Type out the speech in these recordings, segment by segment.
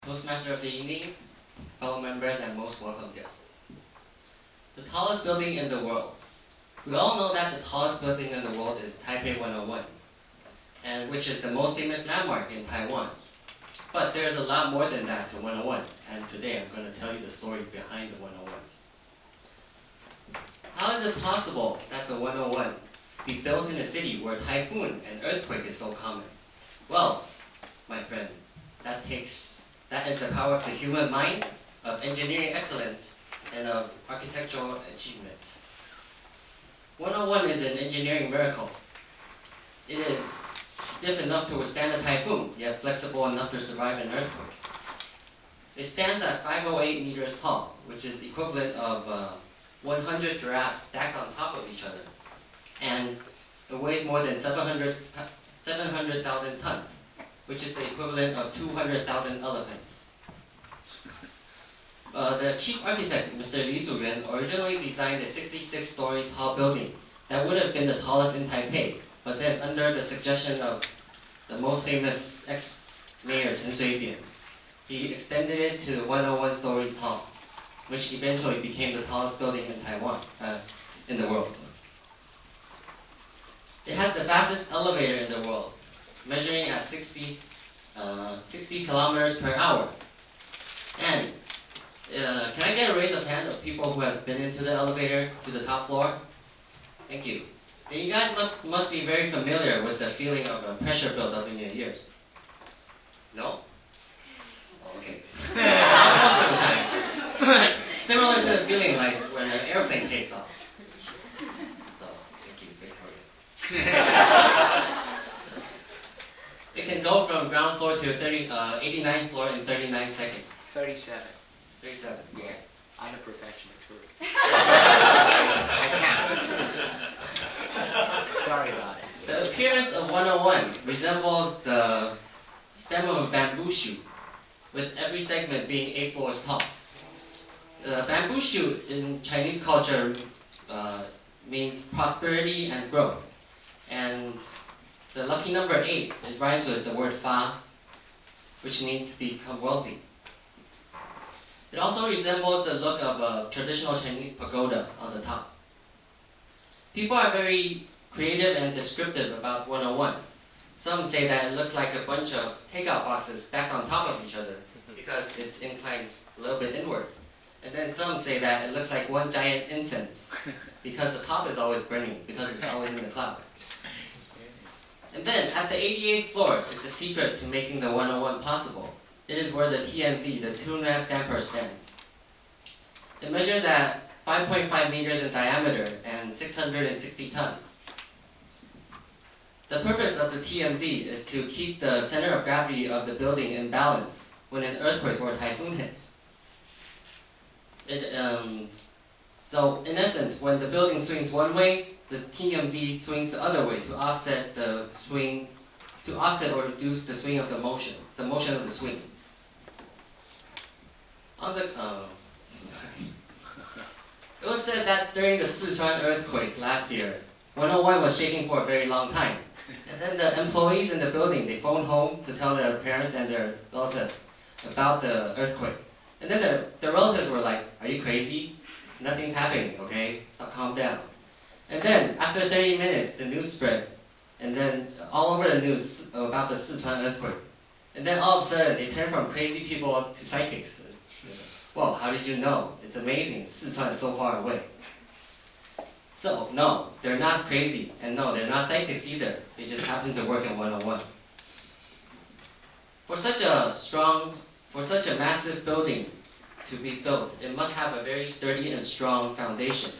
Toastmaster of the evening, fellow members, and most welcome guests. The tallest building in the world. We all know that the tallest building in the world is Taipei 101, and which is the most famous landmark in Taiwan. But there's a lot more than that to 101, and today I'm going to tell you the story behind the 101. How is it possible that the 101 be built in a city where typhoon and earthquake is so common? Well, my friend, that is the power of the human mind, of engineering excellence, and of architectural achievement. 101 is an engineering miracle. It is stiff enough to withstand a typhoon, yet flexible enough to survive an earthquake. It stands at 508 meters tall, which is equivalent of 100 giraffes stacked on top of each other. And it weighs more than 700,000 tons, which is the equivalent of 200,000 elephants. The chief architect, Mr. Li Zuyuan, originally designed a 66-story tall building that would have been the tallest in Taipei, but then under the suggestion of the most famous ex-mayor Chen Shui-bian, he extended it to 101 stories tall, which eventually became the tallest building in Taiwan, in the world. It has the fastest elevator in the world, measuring at 60 kilometers per hour. And can I get a raise of hands of people who have been into the elevator to the top floor? Thank you. And you guys must be very familiar with the feeling of a pressure buildup in your ears. No? Oh, okay. Similar to the feeling like when an airplane takes off. So, thank you, Victoria. It can go from ground floor to 89th floor in 39 seconds. 37. 37. Yeah. I'm a professional too. I can't. Sorry about it. The appearance of 101 resembles the stem of a bamboo shoot, with every segment being 8 floors tall. The bamboo shoot in Chinese culture means prosperity and growth. And the lucky number 8 rhymes with the word fa, which means to become wealthy. It also resembles the look of a traditional Chinese pagoda on the top. People are very creative and descriptive about 101. Some say that it looks like a bunch of takeout boxes stacked on top of each other because it's inclined a little bit inward. And then some say that it looks like one giant incense because the top is always burning because it's always in the cloud. And then at the 88th floor is the secret to making the 101 possible. It is where the TMV, the tune mass damper, stands. It measures at 5.5 meters in diameter and 660 tons. The purpose of the TMV is to keep the center of gravity of the building in balance when an earthquake or typhoon hits. So in essence, when the building swings one way, the TMV swings the other way to offset or reduce the swing of the motion of the swing. It was said that during the Sichuan earthquake last year, 101 was shaking for a very long time. And then the employees in the building, they phoned home to tell their parents and their relatives about the earthquake. And then the relatives were like, "Are you crazy? Nothing's happening, okay? So calm down." And then after 30 minutes, the news spread. And then all over the news about the Sichuan earthquake. And then all of a sudden, they turned from crazy people to psychics. Well, how did you know? It's amazing. Sichuan is so far away. So, no, they're not crazy. And no, they're not psychics either. They just happen to work in 101. For such a massive building to be built, it must have a very sturdy and strong foundation.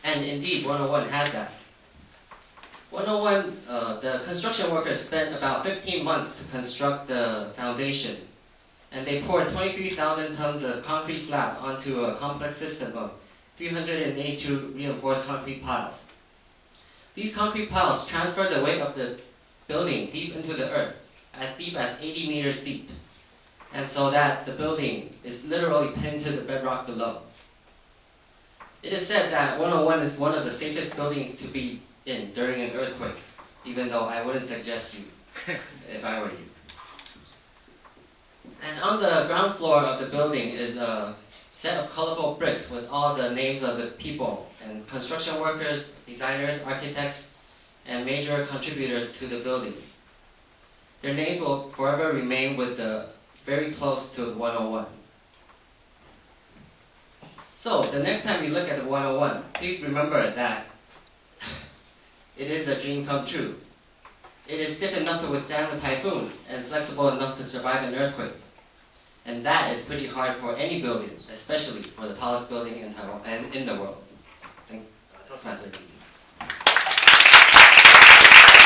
And indeed, 101 has that. 101, the construction workers spent about 15 months to construct the foundation. And they poured 23,000 tons of concrete slab onto a complex system of 382 reinforced concrete piles. These concrete piles transfer the weight of the building deep into the earth, as deep as 80 meters deep. And so that the building is literally pinned to the bedrock below. It is said that 101 is one of the safest buildings to be in during an earthquake, even though I wouldn't suggest you if I were you. And on the ground floor of the building is a set of colorful bricks with all the names of the people and construction workers, designers, architects, and major contributors to the building. Their names will forever remain with the very close to the 101. So, the next time you look at the 101, please remember that it is a dream come true. It is stiff enough to withstand a typhoon and flexible enough to survive an earthquake. And that is pretty hard for any building, especially for the tallest building in Taiwan and in the world. Toastmaster.